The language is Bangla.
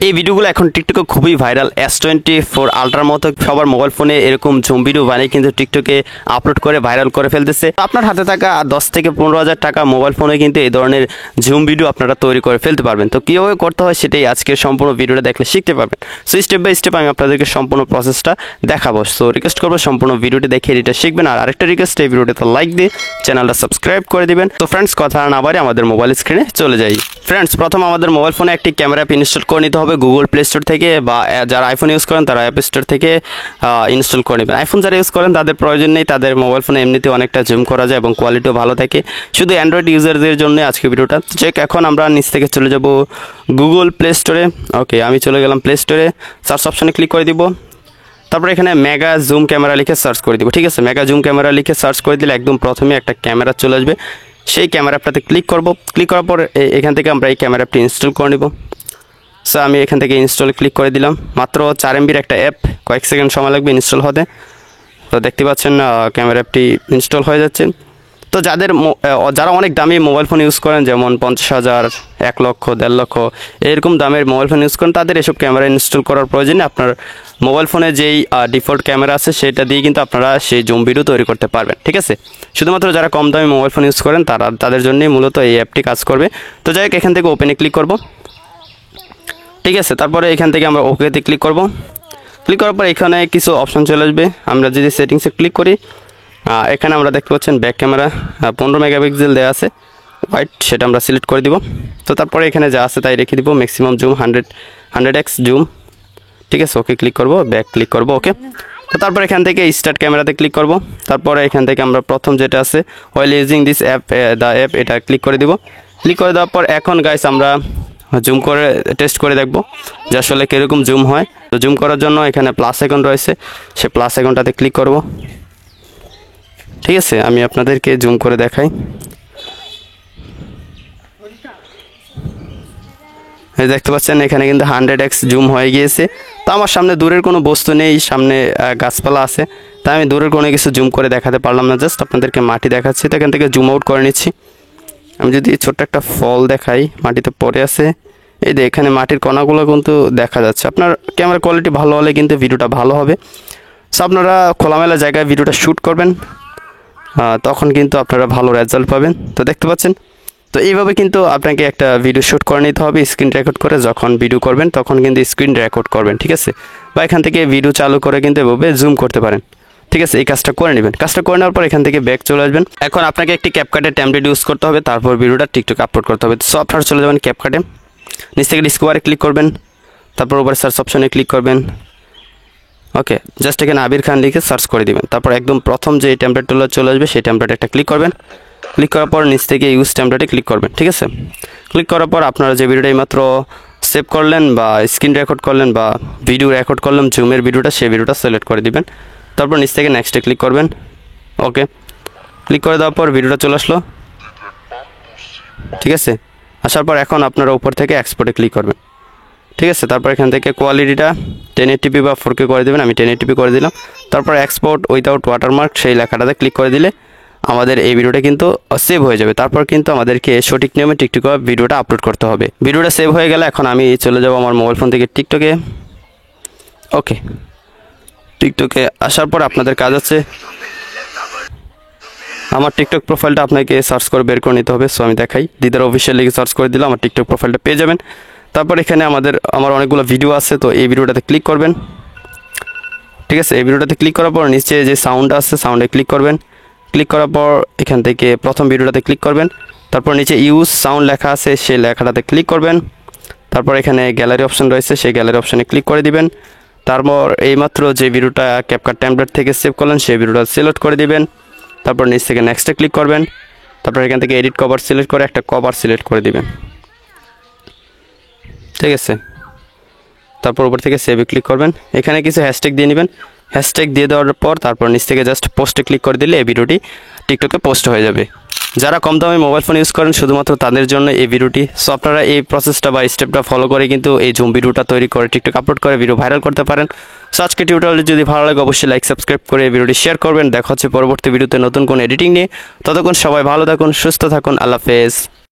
এই ভিডিওগুলো এখন টিকটকে খুবই ভাইরাল। S24 আলট্রার মতো সবার মোবাইল ফোনে এরকম জুম ভিডিও বানিয়ে কিন্তু টিকটকে আপলোড করে ভাইরাল করে ফেলতেছে। আপনার হাতে থাকা 10 থেকে 15,000 টাকা মোবাইল ফোনে কিন্তু এই ধরনের জুম ভিডিও আপনারা তৈরি করে ফেলতে পারবেন। তো কীভাবে করতে হয় সেটাই আজকের সম্পূর্ণ ভিডিওটা দেখলে শিখতে পারবেন। সো স্টেপ বাই স্টেপ আমি আপনাদেরকে সম্পূর্ণ প্রসেসটা দেখাবো। সো রিকোয়েস্ট করবো সম্পূর্ণ ভিডিওটি দেখে এটা শিখবেন। আর আরেকটা রিকোয়েস্ট, এই ভিডিওতে লাইক দিয়ে চ্যানেলটা সাবস্ক্রাইব করে দিবেন। তো ফ্রেন্ডস, কথা না বাড়িয়ে আমাদের মোবাইল স্ক্রিনে চলে যাই। ফ্রেন্ডস, প্রথম আমাদের মোবাইল ফোনে একটি ক্যামেরা অ্যাপ ইনস্টল করে নিতে হবে গুগল প্লে স্টোর থেকে, বা যারা আইফোন ইউজ করেন তারা অ্যাপ স্টোর থেকে ইনস্টল করে নেবেন। আইফোন যারা ইউজ করেন তাদের প্রয়োজন নেই, তাদের মোবাইল ফোনে এমনিতে অনেকটা জুম করা যায় এবং কোয়ালিটিও ভালো থাকে। শুধু অ্যান্ড্রয়েড ইউজারদের জন্য আজকে ভিডিওটা। চেক, এখন আমরা নিচ থেকে চলে যাব গুগল প্লে স্টোরে। ওকে, আমি চলে গেলাম প্লে স্টোরে, সার্চ অপশানে ক্লিক করে দিব। তারপরে এখানে মেগা জুম ক্যামেরা লিখে সার্চ করে দিব। ঠিক আছে, মেগা জুম ক্যামেরা লিখে সার্চ করে দিলে একদম প্রথমে একটা ক্যামেরা চলে আসবে। সেই ক্যামেরা অ্যাপটাতে ক্লিক করব। ক্লিক করার পর এখান থেকে আমরা এই ক্যামেরা অ্যাপটি ইনস্টল করে নেব। সো আমি এখান থেকে ইনস্টল ক্লিক করে দিলাম। মাত্র 4 MBর একটা অ্যাপ, কয়েক সেকেন্ড সময় লাগবে ইনস্টল হতে। তো দেখতে পাচ্ছেন ক্যামেরা অ্যাপটি ইনস্টল হয়ে যাচ্ছে। তো যারা অনেক দামি মোবাইল ফোন ইউজ করেন, যেমন 50,000, 1 লক্ষ, 1.5 লক্ষ এরকম দামের মোবাইল ফোন ইউজ করেন, তাদের এসব ক্যামেরা ইনস্টল করার প্রয়োজনে আপনার মোবাইল ফোনে যেই ডিফল্ট ক্যামেরা আছে সেটা দিয়ে কিন্তু আপনারা সেই জুম ভিডিও তৈরি করতে পারবেন। ঠিক আছে, শুধুমাত্র যারা কম দামি মোবাইল ফোন ইউজ করেন তাদের জন্যই মূলত এই অ্যাপটি কাজ করবে। তো যাই হোক, এখান থেকে ওপেনে ক্লিক করব। ঠিক আছে, তারপরে এখান থেকে আমরা ওকেতে ক্লিক করব। ক্লিক করার পর এখানে কিছু অপশন চলে আসবে। আমরা যদি সেটিংসে ক্লিক করি, এখানে আমরা দেখতে পাচ্ছেন ব্যাক ক্যামেরা 15 মেগাপিক্সেল দেওয়া আছে হোয়াইট, সেটা আমরা সিলেক্ট করে দিব। তো তারপরে এখানে যা আছে তাই রেখে দিব। Maximum zoom 100x zoom. ঠিক আছে, ওকে ক্লিক করব, ব্যাক ক্লিক করব। ওকে, তো তারপর এখান থেকে স্টার্ট ক্যামেরাতে ক্লিক করব। তারপরে এখান থেকে আমরা প্রথম যেটা আছে ওয়াইল using this app the app, এটা ক্লিক করে দিব। ক্লিক করে দেওয়ার পর এখন গাইস আমরা জুম করে টেস্ট করে দেখব যে আসলে কীরকম জুম হয়। তো জুম করার জন্য এখানে প্লাস আইকন রয়েছে, সে প্লাস আইকনটাতে ক্লিক করব। ঠিক আছে, আমি আপনাদেরকে জুম করে দেখাই। এই দেখতে পাচ্ছেন এখানে কিন্তু 100x জুম হয়ে গিয়েছে। তো আমার সামনে দূরের কোনো বস্তু নেই, সামনে গাছপালা আছে, তাই আমি দূরের কোনো কিছু জুম করে দেখাতে পারলাম না, জাস্ট আপনাদেরকে মাটি দেখাচ্ছি। তো এখান থেকে জুম আউট করে নিচ্ছি। আমি যদি ছোট্ট একটা ফল দেখাই, মাটিতে পড়ে আছে, এই যে এখানে মাটির কণাগুলো কিন্তু দেখা যাচ্ছে। আপনার ক্যামেরা কোয়ালিটি ভালো হলে কিন্তু ভিডিওটা ভালো হবে। সো আপনারা খোলামেলা জায়গায় ভিডিওটা শ্যুট করবেন, তখন কিন্তু আপনারা ভালো রেজাল্ট পাবেন। তো দেখতে পাচ্ছেন, তো এইভাবে কিন্তু আপনাকে একটা ভিডিও শ্যুট করে নিতে হবে স্ক্রিন রেকর্ড করে। যখন ভিডিও করবেন তখন কিন্তু স্ক্রিন রেকর্ড করবেন। ঠিক আছে, বা এখান থেকে ভিডিও চালু করে কিন্তু এভাবে জুম করতে পারেন। ঠিক আছে, এই কাজটা করে নেবেন। কাজটা করে নেওয়ার পর এখান থেকে ব্যাক চলে আসবেন। এখন আপনাকে একটি ক্যাপকাটের টেমপ্লেট ইউজ করতে হবে, তারপর ভিডিওটা টিকটকে আপলোড করতে হবে। সো আপনারা চলে যাবেন ক্যাপকাটে, নিচ থেকে ডিসকভারে ক্লিক করবেন, তারপর উপরে সার্চ অপশনে ক্লিক করবেন। ওকে, জাস্ট এখানে আবির খান লিখে সার্চ করে দিবেন। তারপর একদম প্রথম যে টেমপ্লেটগুলো চলে আসবে সেই টেমপ্লেটে একটা ক্লিক করবেন। ক্লিক করার পর নিচ থেকে ইউজ টেমপ্লেটে ক্লিক করবেন। ঠিক আছে, ক্লিক করার পর আপনারা যে ভিডিওটা এইমাত্র সেভ করলেন বা স্ক্রিন রেকর্ড করলেন বা ভিডিও রেকর্ড করলেন জুমের ভিডিওটা, সেই ভিডিওটা সিলেক্ট করে দিবেন। তারপর নিচ থেকে নেক্সটে ক্লিক করবেন। ওকে, ক্লিক করে দেওয়ার পর ভিডিওটা চলে আসলো। ঠিক আছে, আসার পর এখন আপনারা উপর থেকে এক্সপোর্টে ক্লিক করবেন। ঠিক আছে, তারপর এখান থেকে কোয়ালিটিটা 1080p বা 4K করে দেবেন। আমি 1080p করে দিলাম। তারপর এক্সপোর্ট উইথাউট ওয়াটারমার্ক সেই লেখাটাতে ক্লিক করে দিলে আমাদের এই ভিডিওটা কিন্তু সেভ হয়ে যাবে। তারপর কিন্তু আমাদেরকে সঠিক নিয়মে টিকটকে ভিডিওটা আপলোড করতে হবে। ভিডিওটা সেভ হয়ে গেলে এখন আমি চলে যাব আমার মোবাইল ফোন থেকে টিকটকে। ওকে, টিকটকে আসার পর আপনাদের কাজ আছে আমার টিকটক প্রোফাইলটা আপনাকে সার্চ করে বের করে নিতে হবে। সো আমি দেখাই, দিদার অফিসিয়াল লিখে সার্চ করে দিলাম, আমার টিকটক প্রোফাইলটা পেয়ে যাবেন। তারপর এখানে আমার অনেকগুলো ভিডিও আছে, তো এই ভিডিওটাতে ক্লিক করবেন। ঠিক আছে, এই ভিডিওটাতে ক্লিক করার পর নিচে যে সাউন্ড আছে সাউন্ডে ক্লিক করবেন। ক্লিক করার পর এখান থেকে প্রথম ভিডিওটাতে ক্লিক করবেন। তারপর নিচে ইউজ সাউন্ড লেখা আছে সেই লেখাটাতে ক্লিক করবেন। তারপর এখানে গ্যালারি অপশন রয়েছে, সেই গ্যালারি অপশানে ক্লিক করে দিবেন। তারপর এইমাত্র যে ভিডিওটা ক্যাপকাট টেমপ্লেট থেকে সেভ করলেন সেই ভিডিওটা সিলেক্ট করে দিবেন। তারপর নিচ থেকে নেক্সটে ক্লিক করবেন। তারপর এখান থেকে এডিট কভার সিলেক্ট করে একটা কভার সিলেক্ট করে দিবেন। ঠিক আছে, তারপর উপর থেকে সেভে ক্লিক করবেন। এখানে কিছু হ্যাশট্যাগ দিয়ে নেবেন। হ্যাশট্যাগ দিয়ে দেওয়ার পর তারপর নিচ থেকে জাস্ট পোস্টে ক্লিক করে দিলে এই ভিডিওটি টিকটকে পোস্ট হয়ে যাবে। যারা কম দামে মোবাইল ফোন ইউজ করেন শুধুমাত্র তাদের জন্য এই ভিডিওটি। সো আপনারা এই প্রসেসটা বা স্টেপটা ফলো করে কিন্তু এই জুম ভিডিওটা তৈরি করে টিকটক আপলোড করে ভিডিও ভাইরাল করতে পারেন। সো আজকে টিউটোরিয়াল যদি ভালো লাগে অবশ্যই লাইক সাবস্ক্রাইব করে এই ভিডিওটি শেয়ার করবেন। দেখা হচ্ছে পরবর্তী ভিডিওতে নতুন কোন এডিটিং নিয়ে। ততক্ষণ সবাই ভালো থাকুন, সুস্থ থাকুন, আল্লাহ হাফেজ।